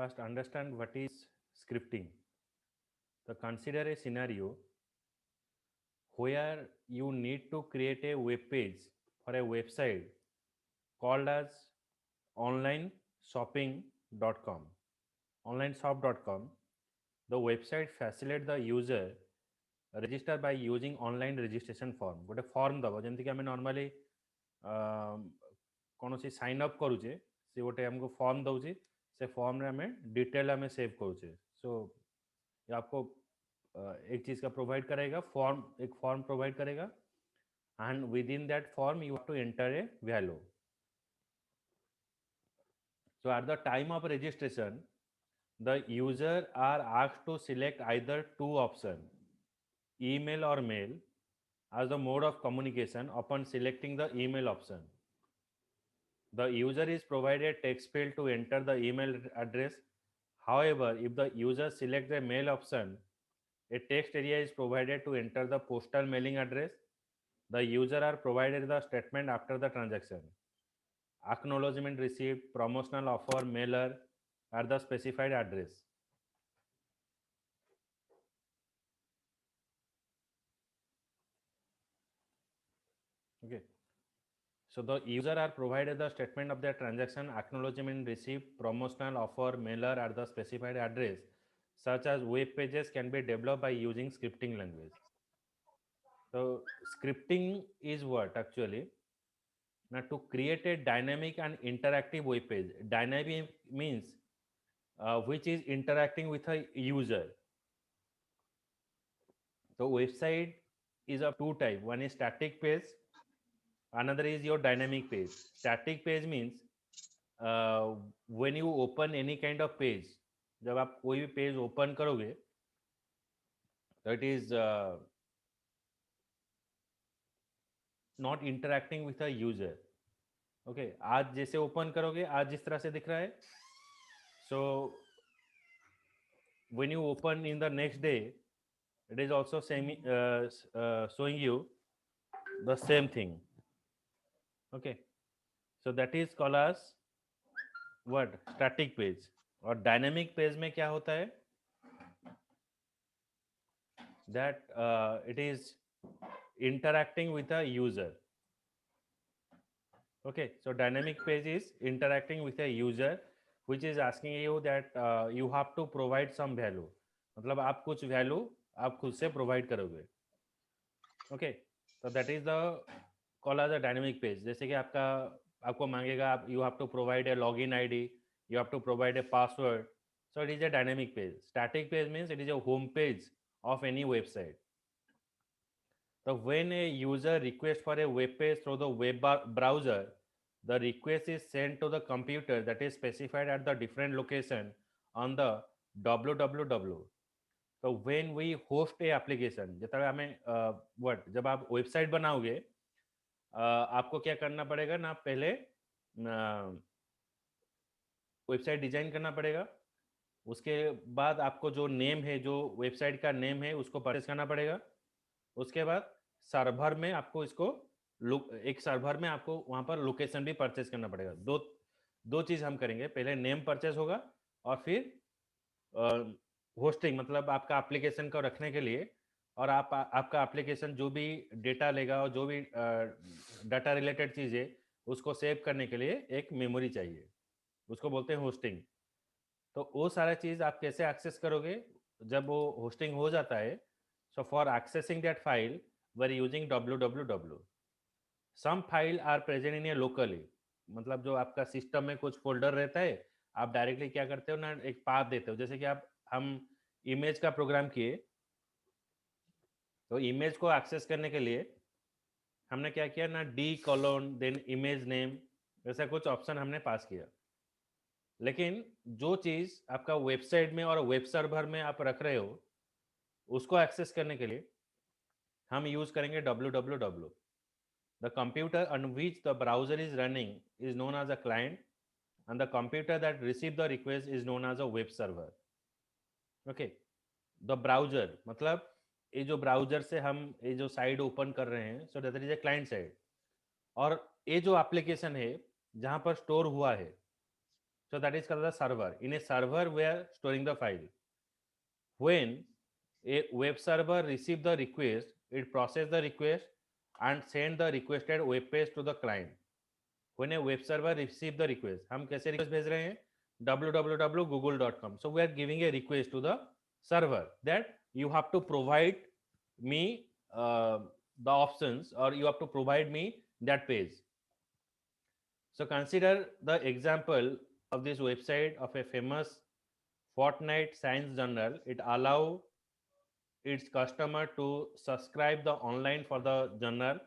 First, understand what is scripting. So consider a scenario where you need to create a web page for a website called as onlineshopping.com. Onlineshop.com. The website facilitates the user register by using online registration form. गोटे form दब जमीक आम normally कौन सी sign up करुचे से गोटे हमको form दौचे से form रे हमें डिटेल हमें सेव करुचे सो ये आपको एक चीज़ का प्रोवाइड करेगा फॉर्म एक फॉर्म प्रोवाइड करेगा and within that form you have to enter a value. So at the time of registration the user are asked to select either two options, email or mail, as the mode of communication. Upon selecting the email option, the user is provided text field to enter the email address. However, if the user selects the mail option, a text area is provided to enter the postal mailing address. The user are provided the statement after the transaction. Acknowledgement received, promotional offer, mailer at the specified address. Okay. So the user are provided the statement of their transaction, acknowledgement received, promotional offer, mailer at the specified address, such as web pages can be developed by using scripting language. So scripting is what actually? Now to create a dynamic and interactive web page. Dynamic means which is interacting with a user. So website is of two types. One is static page, another is your dynamic page. Static page means when you open any kind of page, जब आप कोई भी page open करोगे तो it is not interacting with a user. Okay, आज जैसे open करोगे आज जिस तरह से दिख रहा है, so when you open in the next day it is also showing you the same thing. Okay, so that is called as what? Static page. और dynamic page में क्या होता है? That it is interacting with a user. Okay, so dynamic page is interacting with a user which is asking you that you have to provide some value. मतलब आप कुछ value आप खुद से provide करोगे. Okay, so that is the call as a dynamic page. जैसे कि आपको मांगेगा आप you have to provide a login ID, you have to provide a password. So it is a dynamic page. Static page means it is a home page of any website. So when a user requests for a web page through the web browser, the request is sent to the computer that is specified at the different location on the www. So when we host a application, जब हमें what जब आप website बनाओगे आपको क्या करना पड़ेगा ना, पहले वेबसाइट डिजाइन करना पड़ेगा. उसके बाद आपको जो नेम है, जो वेबसाइट का नेम है उसको परचेस करना पड़ेगा. उसके बाद सर्वर में आपको इसको एक सर्वर में आपको वहां पर लोकेशन भी परचेस करना पड़ेगा. दो चीज हम करेंगे, पहले नेम परचेस होगा और फिर होस्टिंग मतलब आपका एप्लीकेशन को रखने के लिए, और आपका एप्लीकेशन जो भी डेटा लेगा और जो भी डाटा रिलेटेड चीज है उसको सेव करने के लिए एक मेमोरी चाहिए, उसको बोलते हैं होस्टिंग. तो वो सारा चीज आप कैसे एक्सेस करोगे जब वो होस्टिंग हो जाता है. So for accessing that file we are using www. Some file are present in a locally, मतलब जो आपका सिस्टम में कुछ फोल्डर रहता है, आप डायरेक्टली क्या करते हो ना, एक पाथ देते हो. जैसे कि हम इमेज का प्रोग्राम किए, तो इमेज को एक्सेस करने के लिए हमने क्या किया ना, d: देन इमेज नेम, वैसा कुछ ऑप्शन हमने पास किया. लेकिन जो चीज आपका वेबसाइट में और वेब सर्वर में आप रख रहे हो उसको एक्सेस करने के लिए हम यूज करेंगे www. The computer on which the browser is running is known as a client, and the computer that receives the request is known as a web server. Okay, the browser मतलब ये जो browser से हम ये जो site open कर रहे हैं, सो that is a client side. और ये जो एप्लीकेशन है जहां पर स्टोर हुआ है, So that is called the server. In a server, we are storing the file. When a web server receive the request, it process the request and send the requested web page to the client. When a web server receive the request, हम कैसे request भेज रहे हैं? www.google.com. So we are giving a request to the server that you have to provide me the options, or you have to provide me that page. So consider the example of this website of a famous fortnight science journal. It allow its customer to subscribe the online for the journal.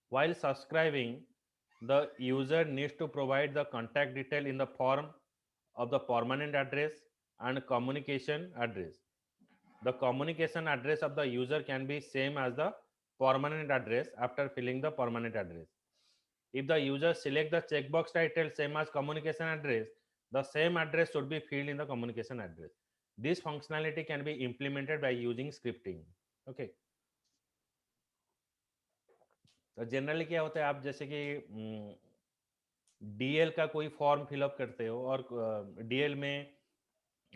While subscribing, the user needs to provide the contact detail in the form of the permanent address and communication address. The communication address of the user can be same as the permanent address after filling the permanent address. If the user select the checkbox title same as communication address, the same address should be filled in the communication address. This functionality can be implemented by using scripting. Okay. तो generally क्या होता है, आप जैसे कि DL का कोई form fill up करते हो और डीएल में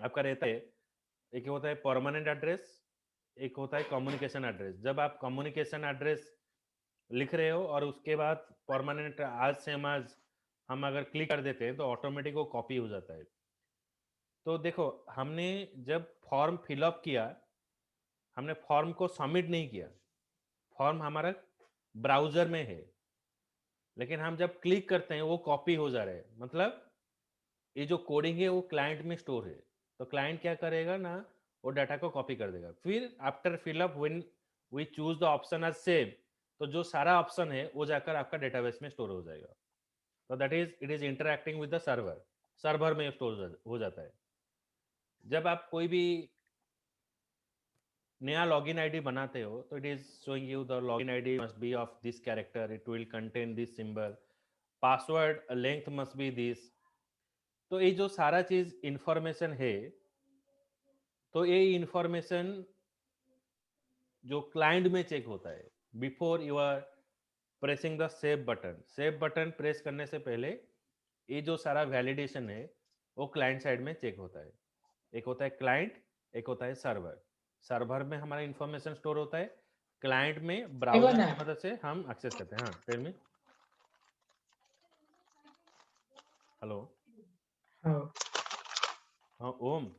आपका रहता है, एक होता है परमानेंट एड्रेस, एक होता है कम्युनिकेशन एड्रेस. जब आप कम्युनिकेशन एड्रेस लिख रहे हो और उसके बाद परमानेंट आज सेम आज हम अगर क्लिक कर देते हैं तो ऑटोमेटिक वो कॉपी हो जाता है. तो देखो, हमने जब फॉर्म फिलअप किया, हमने फॉर्म को सबमिट नहीं किया, फॉर्म हमारा ब्राउजर में है, लेकिन हम जब क्लिक करते हैं वो कॉपी हो जा रहा है. मतलब ये जो कोडिंग है वो क्लाइंट में स्टोर है, तो क्लाइंट क्या करेगा ना, वो डाटा को कॉपी कर देगा. फिर after fill up when we choose the option as save, तो जो सारा ऑप्शन है वो जाकर आपका डेटाबेस में स्टोर हो जाएगा. तो that is it is interacting with the server, server में स्टोर हो जाता है. जब आप कोई भी नया लॉगिन आईडी बनाते हो तो it is showing you the login ID must be of this character, it will contain this symbol, password length must be this. तो ये जो सारा चीज इंफॉर्मेशन है, तो ये इंफॉर्मेशन जो क्लाइंट में चेक होता है before you are pressing the save button. Save button press करने से पहले ये जो सारा वैलिडेशन है वो क्लाइंट साइड में चेक होता है. एक होता है क्लाइंट, एक होता है सर्वर. सर्वर में हमारा इंफॉर्मेशन स्टोर होता है, क्लाइंट में ब्राउजर की मदद से हम एक्सेस करते हैं. हाँ, टेल मी. हेलो. हाँ Om,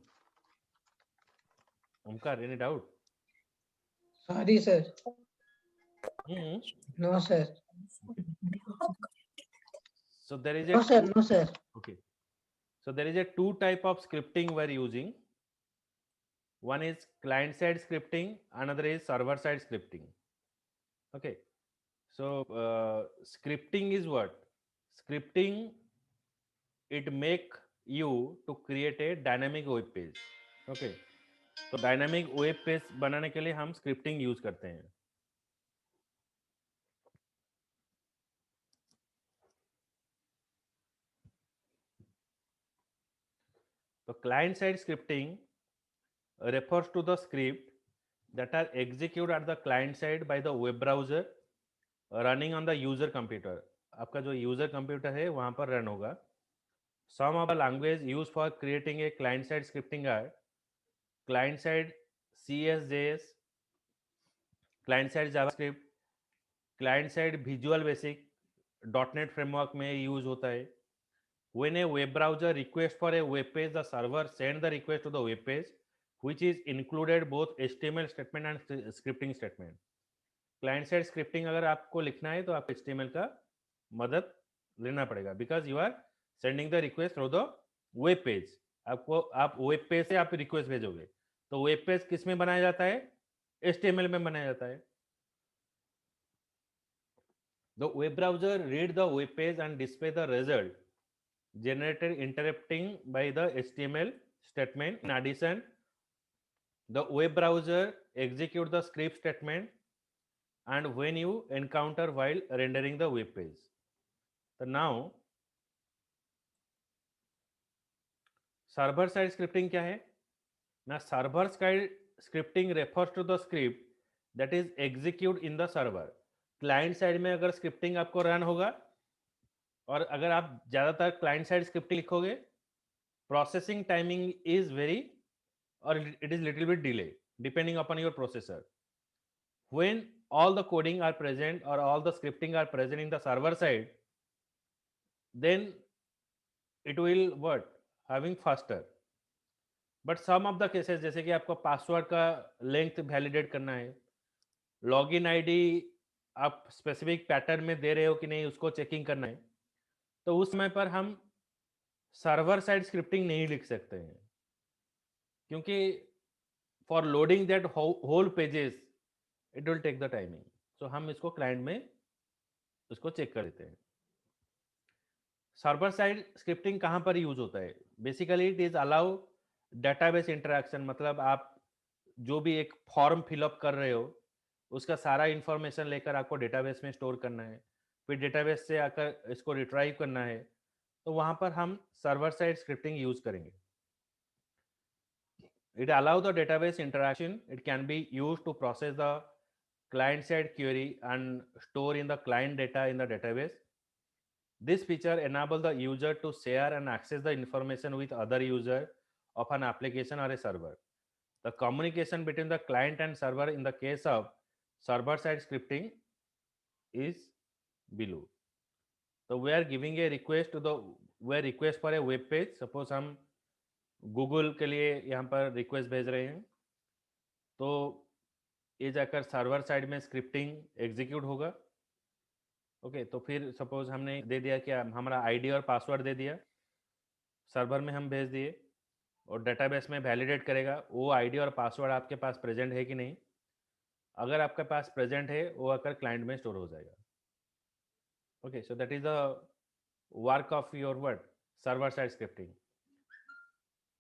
Omkar, any doubt? Sorry, sir. No, sir. So there is No, sir. No, sir. Okay. So there is a two type of scripting we're using. One is client side scripting, another is server side scripting. Okay. So scripting is what? Scripting, it make you to create a dynamic web page. Okay. तो dynamic web page बनाने के लिए हम scripting use करते हैं. तो client side scripting refers to the script that are executed at the client side by the web browser running on the user computer. आपका जो यूजर कंप्यूटर है वहां पर रन होगा. Some of the language used for creating a client side scripting are client side CSJS, client side JavaScript, client side Visual Basic, .NET framework में use होता है. When a web browser requests for a web page, the server send the request to the web page, which is included both HTML statement and scripting statement. Client side scripting अगर आपको लिखना है तो आप HTML का मदद लेना पड़ेगा, because you are sending the request through the web page. आपको आप वेब पेज से आप रिक्वेस्ट भेजोगे, तो वेब पेज किस में बनाया जाता है? HTML में बनाया जाता है. The web browser read the web page and display the result generated interrupting by the HTML statement. In addition, the web browser execute the script statement and when you encounter while rendering the web page. So now server side scripting क्या है ना? server side scripting refers to the script that is execute in the server. client side में अगर scripting आपको run होगा, और अगर आप ज़्यादातर client side scripting लिखोगे processing timing is very, or it is little bit delay depending upon your processor. When all the coding are present or all the scripting are present in the server side, then it will what having faster. But some of the cases जैसे कि आपको password का length validate करना है, login ID आप specific pattern में दे रहे हो कि नहीं उसको चेकिंग करना है, तो उस समय पर हम सर्वर साइड स्क्रिप्टिंग नहीं लिख सकते हैं, क्योंकि for loading that whole pages it will take the timing. So हम इसको क्लाइंट में उसको चेक कर देते हैं. सर्वर साइड स्क्रिप्टिंग कहाँ पर यूज होता है? Basically it is allow database interaction. मतलब आप जो भी एक फॉर्म फिलअप कर रहे हो उसका सारा इंफॉर्मेशन लेकर आपको डेटाबेस में स्टोर करना है, फिर डेटाबेस से आकर इसको रिट्राइव करना है, तो वहां पर हम सर्वर साइड स्क्रिप्टिंग यूज करेंगे. It allow the database interaction. It can be use to process the client side query and store in the client data in the database. This feature enables the user to share and access the information with other user of an application or a server. The communication between the client and server in the case of server side scripting is below. So we are giving a request to the request for a web page. Suppose हम Google के लिए यहाँ पर request भेज रहे हैं, तो ये जाकर सर्वर साइड में स्क्रिप्टिंग एग्जीक्यूट होगा. ओके, तो फिर सपोज हमने दे दिया कि हमारा आईडी और पासवर्ड दे दिया, सर्वर में हम भेज दिए और डेटाबेस में वैलिडेट करेगा वो आईडी और पासवर्ड आपके पास प्रेजेंट है कि नहीं. अगर आपके पास प्रेजेंट है वो आकर क्लाइंट में स्टोर हो जाएगा. Okay, so that is the work of your word server side scripting.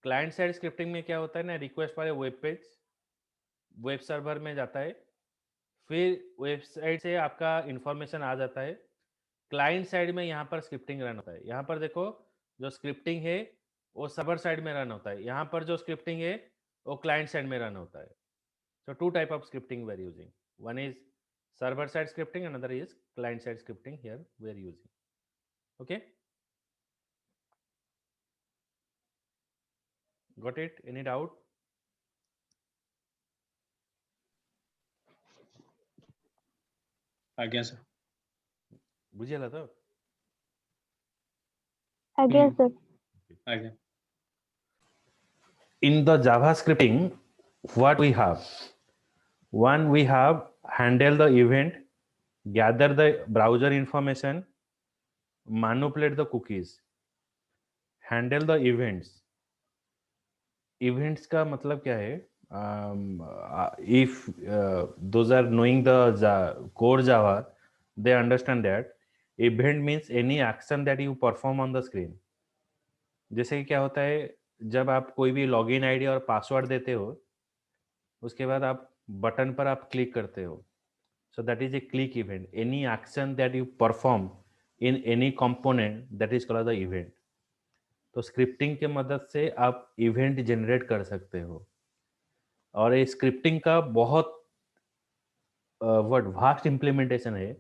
Client side scripting में क्या होता है ना, request for a web page web server में जाता है, फिर वेबसाइट से आपका इंफॉर्मेशन आ जाता है, क्लाइंट साइड में यहाँ पर स्क्रिप्टिंग रन होता है. यहाँ पर देखो जो स्क्रिप्टिंग है वो सर्वर साइड में रन होता है, यहाँ पर जो स्क्रिप्टिंग है वो क्लाइंट साइड में रन होता है. So two type of scripting we are using. One is server side scripting, another is client side scripting. Here we are using. Okay. Got it? Any doubt? आज्ञा sir. बुझिएला तो? आज्ञा sir. आज्ञा. In the Java scripting, what we have? One, we have handle the event, gather the browser information, manipulate the cookies, handle the events. Events का मतलब क्या है? If those are knowing the core Java, they understand that event means any action that you perform on the screen. जैसे कि क्या होता है, जब आप कोई भी लॉगिन आईडी और पासवर्ड देते हो, उसके बाद आप बटन पर आप क्लिक करते हो, सो that is A click event. Any action that you perform in any component that is called the event. तो स्क्रिप्टिंग के मदद से आप इवेंट जनरेट कर सकते हो, और ये स्क्रिप्टिंग का बहुत वास्ट इम्प्लीमेंटेशन है.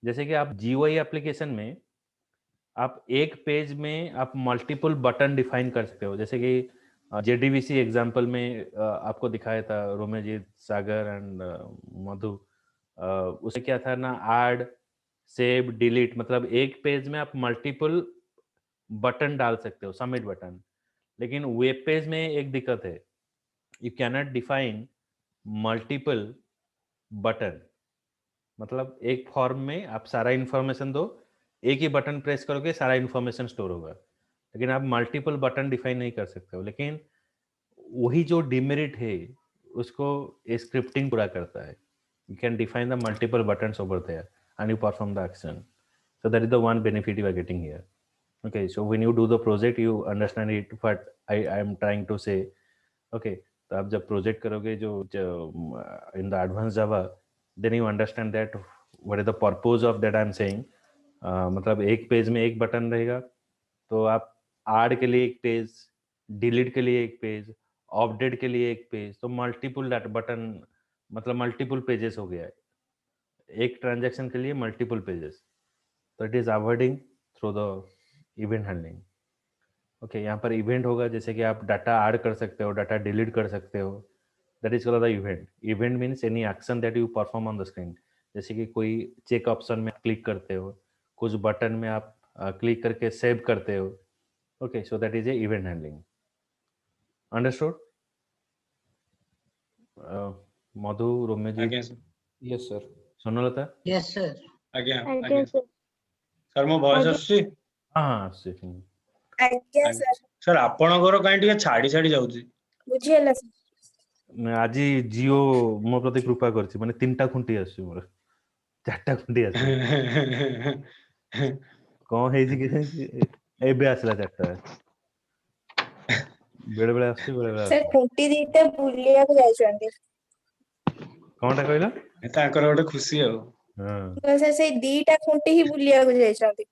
जैसे कि आप जीयूआई एप्लीकेशन में आप एक पेज में आप मल्टीपल बटन डिफाइन कर सकते हो. जैसे कि जेडीबीसी एग्जांपल में आपको दिखाया था रोमेजीत, सागर एंड मधु. उसे क्या था ना, ऐड, सेव, डिलीट, मतलब एक पेज में आप मल्टीपल बटन डाल सकते हो, सबमिट बटन. लेकिन वेब पेज में एक दिक्कत है, you cannot define multiple button. मतलब एक फॉर्म में आप सारा इंफॉर्मेशन दो, एक ही बटन प्रेस करोगे सारा इंफॉर्मेशन स्टोर होगा, लेकिन आप मल्टीपल बटन डिफाइन नहीं कर सकते हो. लेकिन वही जो डिमेरिट है उसको स्क्रिप्टिंग पूरा करता है. You can define the multiple buttons over there and you perform the action. So that is the one benefit you are getting here. Okay, so when you do the project you understand it what I am trying to say. Okay, तो आप जब project करोगे जो in the advanced Java, then you understand that what is the purpose of that I am saying. मतलब एक page में एक button रहेगा, तो आप ऐड के लिए एक पेज, डिलीट के लिए एक पेज, अपडेट के लिए एक पेज, तो मल्टीपल बटन, मतलब मल्टीपल पेजेस हो गया है. एक ट्रांजैक्शन के लिए मल्टीपल पेजेस. तो it is avoiding through the event handling. Okay यहाँ पर इवेंट होगा, जैसे कि आप डाटा ऐड कर सकते हो, डाटा डिलीट कर सकते हो, that is called the event. Event means any action that you perform on the screen. जैसे कि कोई चेक ऑप्शन में क्लिक करते हो, कुछ बटन में आप क्लिक करके सेव करते हो. Okay, so that is a event handling. Understood? Madhu, Romya ji, yes sir. Sonalata? Yes, sir. ଆଜ୍ଞା ଆଜ୍ଞା ଆଜ୍ଞା sir. ସାର୍ ମୋ ଭଏସ ଆଜ୍ଞା। ଆସୁଛି? हाँ हाँ आସୁଛି. ଆଜ୍ଞା sir. ସାର୍ ଆପଣଙ୍କର କାହିଁ ଟିକେ ଛାଡି ଛାଡି ଯାଉଛି? ବୁଝିହେଲା sir. ଆଜି ଜିଓ ମୋ ପ୍ରତି କୃପା କରିଛି, ମାନେ 3ଟା ଖୁଣ୍ଟି ଆସୁଛି, ମୋର 4ଟା ଖୁଣ୍ଟି ଆସୁଛି. କଣ ହେଇଛି କି ଏବେ ଆସିଲା 4ଟା. ବେଳେ ବେଳେ ଆସୁଛି, ବେଳେ ବେଳେ sir ଆସୁଛି. ଖୁଣ୍ଟି ଦିଟା ବୁଲିବାକୁ ଯାଇଛନ୍ତି। କଣଟା କହିଲ? ତାଙ୍କର ଗୋଟେ ଖୁସି ଆଉ. ହଁ sir ସେଇ ଦିଟା ଖୁଣ୍ଟି ହିଁ ବୁଲିବାକୁ ଯାଇଛନ୍ତି।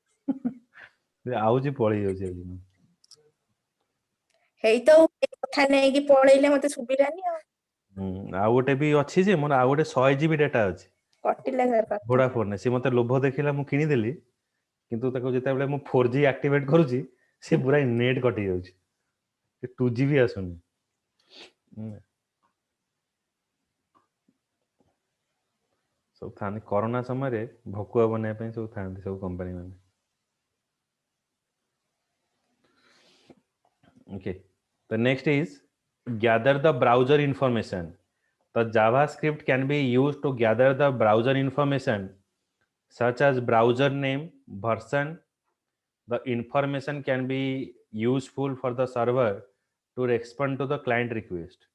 ଆଉଛି, ପଳେଇ ଯାଉଛି ଆଜି. ହେଇ ତ ଏ କଥା ନେଇକି ପଳେଇଲେ ମତେ ସୁବିଲାନି ଆଉ। ଆଉ ଗୋଟେ ବି ଅଛି ଯେ, ମୋର ଆଉ ଗୋଟେ 100 GB ଡାଟା ଅଛି କଟିଲା sir କଥା। ଭୋଡାଫୋନରେ. ସେ ମତେ ଲୋଭ ଦେଖିଲା, ମୁଁ କିଣିଦେଲି, କିନ୍ତୁ ତାକୁ ଯେତେବେଳେ ମୁଁ 4G ଆକ୍ଟିଭେଟ୍ କରୁଛି, ସେ ପୁରା ନେଟ୍ କଟି ଯାଉଛି, 2G ବି ଆସୁନି. ସବୁ ଥାନ୍ତି କରୋନା ସମୟରେ ଭକୁଆ ବନେଇବା ପାଇଁ, ସବୁ ଥାନ୍ତି ସବୁ କମ୍ପାନୀ ମାନେ. Okay, the next is gather the browser information. The JavaScript can be used to gather the browser information such as browser name, version. The information can be useful for the server to respond to the client request.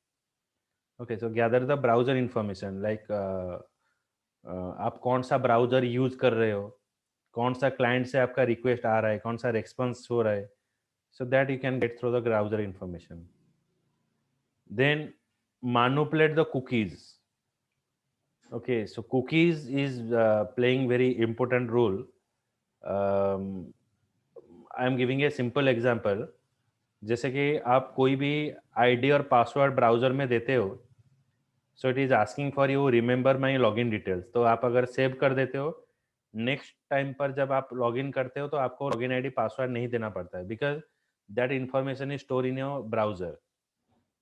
Okay, so gather the browser information like आप कौन सा browser use कर रहे हो, कौन सा client से आपका रिक्वेस्ट आ रहा है, कौन सा रेस्पॉन्स हो रहा है, so that you can get through the browser information. Then manipulate the cookies. Okay, so cookies is playing very important role. I am giving a simple example. जैसे कि आप कोई भी आईडी और पासवर्ड ब्राउजर में देते हो, so it is asking for you remember my login details. तो आप अगर सेव कर देते हो, नेक्स्ट टाइम पर जब आप लॉगिन करते हो तो आपको लॉगिन आईडी पासवर्ड नहीं देना पड़ता है, because that information is store in your browser.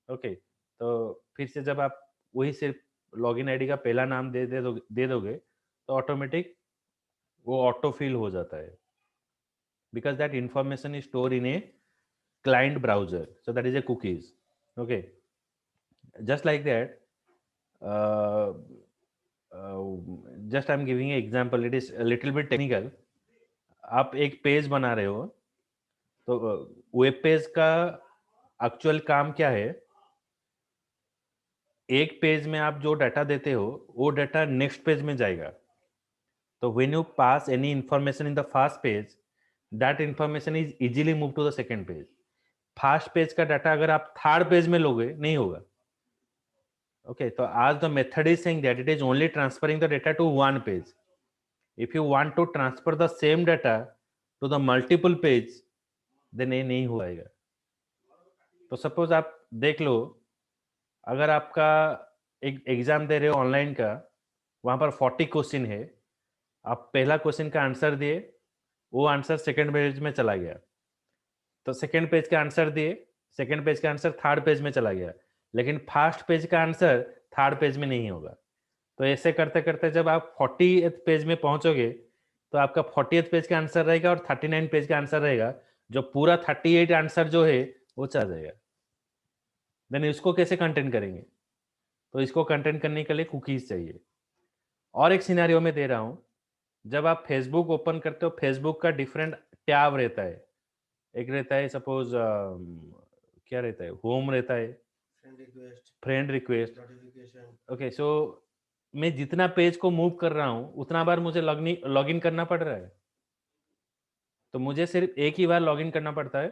Okay, तो फिर से जब आप वही सिर्फ लॉगिन आईडी का पहला नाम दे दोगे तो ऑटोमेटिक वो ऑटो फिल हो जाता है, because that information is store in a client browser. So that is A cookies. Okay, just like that, just I'm giving an example, it is a little bit technical. आप एक page बना रहे हो, तो web page का actual काम क्या है? एक पेज में आप जो डाटा देते हो, वो डाटा नेक्स्ट पेज में जाएगा. तो when you pass any information in the first page, that information is easily moved to the second page. First page का डाटा अगर आप थर्ड पेज में लोगे, नहीं होगा. Okay, so as the method is saying that it is only transferring the data to one page. If you want to transfer the same data to the multiple page, then ये नहीं होगा. तो suppose आप देख लो, अगर आपका एक exam दे रहे हो ऑनलाइन का, वहां पर 40 क्वेश्चन है, आप पहला क्वेश्चन का आंसर दिए, वो आंसर सेकंड पेज में चला गया, तो सेकंड पेज का आंसर दिए, सेकंड पेज का आंसर थर्ड पेज में चला गया, लेकिन फर्स्ट पेज का आंसर थर्ड पेज में नहीं होगा. तो ऐसे करते करते जब आप 40th पेज में पहुंचोगे, तो आपका 40th पेज का आंसर रहेगा और 39 पेज का आंसर रहेगा, जो पूरा 38 आंसर जो है वो चला जाएगा. देन इसको कैसे कंटेंट करेंगे? तो इसको कंटेंट करने के लिए कुकीज चाहिए. और एक सिनेरियो में दे रहा हूं, जब आप फेसबुक ओपन करते हो, फेसबुक का डिफरेंट टैब रहता है. एक रहता है सपोज क्या रहता है, होम रहता है, फ्रेंड रिक्वेस्ट. ओके, सो मैं जितना पेज को मूव कर रहा हूं, उतना बार मुझे लॉगिन करना पड़ रहा है. तो मुझे सिर्फ एक ही बार लॉगिन करना पड़ता है,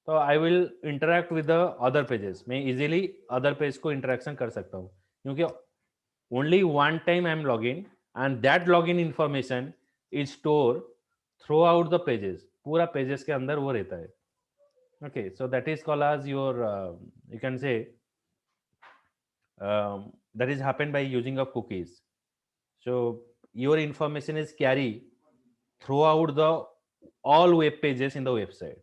तो I will interact with the other pages. मैं इजीली अदर पेज को इंटरेक्शन कर सकता हूँ, क्योंकि only one time I am login and that login information is store through out the pages. पूरा पेजेस के अंदर वो रहता है. Okay, so that is called as your you can say that is happened by using of cookies. So your information is carried throughout the all web pages in the website.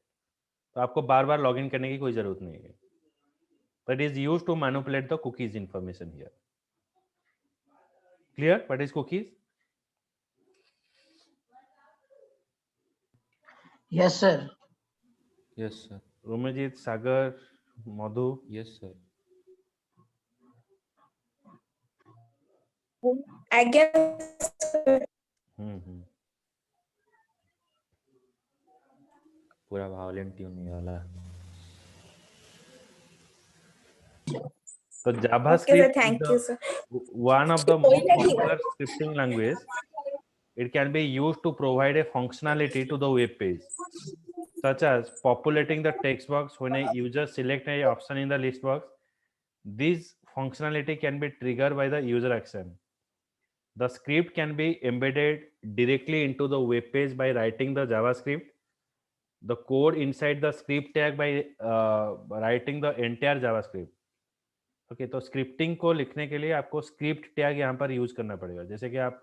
तो आपको बार बार login करने की कोई जरूरत नहीं है. But it is used to manipulate the cookies information here. Clear? What is cookies? Yes, sir. Yes, sir. Rumajit, Sagar, Madhu. Yes, sir. आज्ञा sir. पूरा वायलेंट ट्यून नहीं वाला. So Okay, sir. JavaScript Thank is you, sir. one of the कोई most नहीं popular scripting language. It can be used to provide a functionality to the web page, such as populating the text box when a user selects an option in the list box. This functionality can be triggered by the user action. The script can be embedded directly into the web page by writing the JavaScript. The code inside the script tag by writing the entire JavaScript. Okay तो scripting को लिखने के लिए आपको script tag यहाँ पर use करना पड़ेगा. जैसे कि आप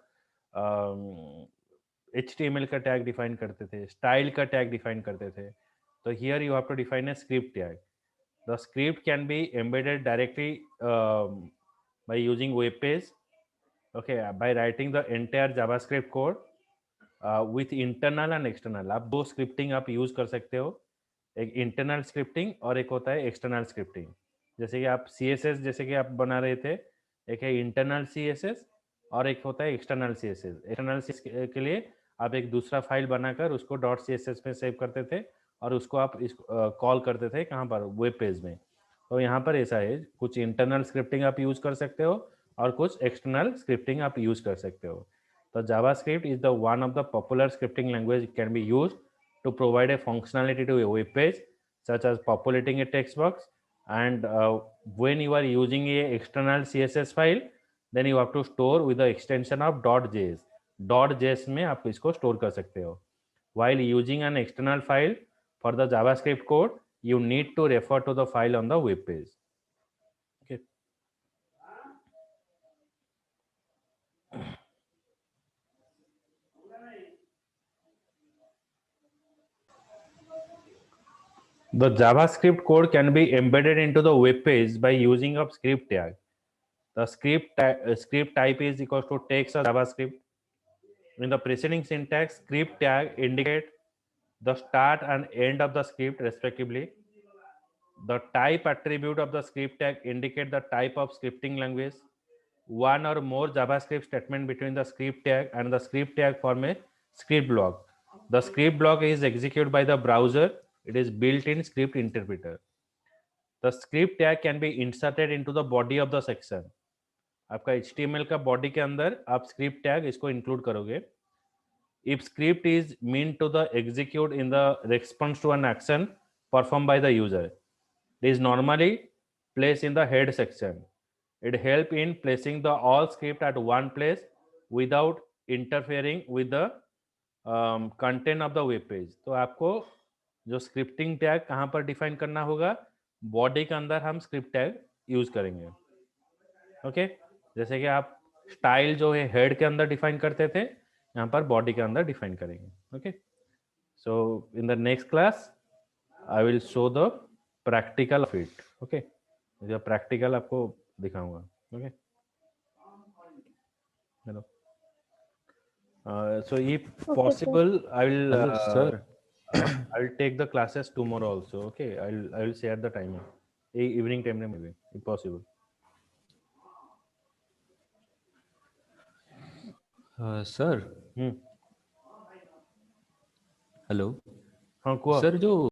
HTML का टैग डिफाइन करते थे, स्टाइल का टैग डिफाइन करते थे, तो here you have to define a script tag. The script can be embedded directly by using web page, okay, by writing the entire JavaScript code with internal and external. आप दो scripting आप use कर सकते हो, एक internal scripting और एक होता है एक्सटर्नल स्क्रिप्टिंग. जैसे कि आप CSS जैसे कि आप बना रहे थे, एक है इंटरनल CSS और एक होता है एक्सटर्नल CSS. एक्सटर्नल CSS के लिए आप एक दूसरा फाइल बनाकर उसको .css में सेव करते थे और उसको आप कॉल करते थे कहाँ पर, वेब पेज में. तो यहाँ पर ऐसा है, कुछ इंटरनल स्क्रिप्टिंग आप यूज कर सकते हो और कुछ एक्सटर्नल स्क्रिप्टिंग आप यूज कर सकते हो. तो JavaScript is the one of the popular scripting language can be used to provide a functionality to a web page, such as populating a text box. And when you are using a external CSS file, then you have to store with the extension of .js. .js में आप इसको store कर सकते हो. While using an external file for the JavaScript code, you need to refer to the file on the web page. Okay. The JavaScript code can be embedded into the web page by using a script tag. The script type is equals to text or JavaScript. In the preceding syntax, script tag indicate the start and end of the script respectively. The type attribute of the script tag indicate the type of scripting language. One or more JavaScript statement between the script tag and the script tag form a script block. The script block is executed by the browser. It is built-in script interpreter. The script tag can be inserted into the body of the section. आपका HTML का body के अंदर आप script tag इसको include करोगे. If script is meant to the execute in the response to an action performed by the user, it is normally placed in the head section. It helps in placing the all script at one place without interfering with the content of the web page. तो आपको जो scripting tag कहाँ पर define करना होगा, body के अंदर हम स्क्रिप्ट टैग यूज करेंगे. ओके, जैसे कि आप स्टाइल जो है हेड के अंदर डिफाइन करते थे, यहाँ पर बॉडी के अंदर डिफाइन करेंगे. Okay, so in the next class I will show the practical of it. Okay, जो प्रैक्टिकल आपको दिखाऊंगा. Okay, hello. So if possible, I will. Hello, sir. I will take the classes tomorrow also. Okay, I will share the timing. Evening time maybe, if possible. Sir. Hmm. Hello. हाँ, कुआ. Sir, जो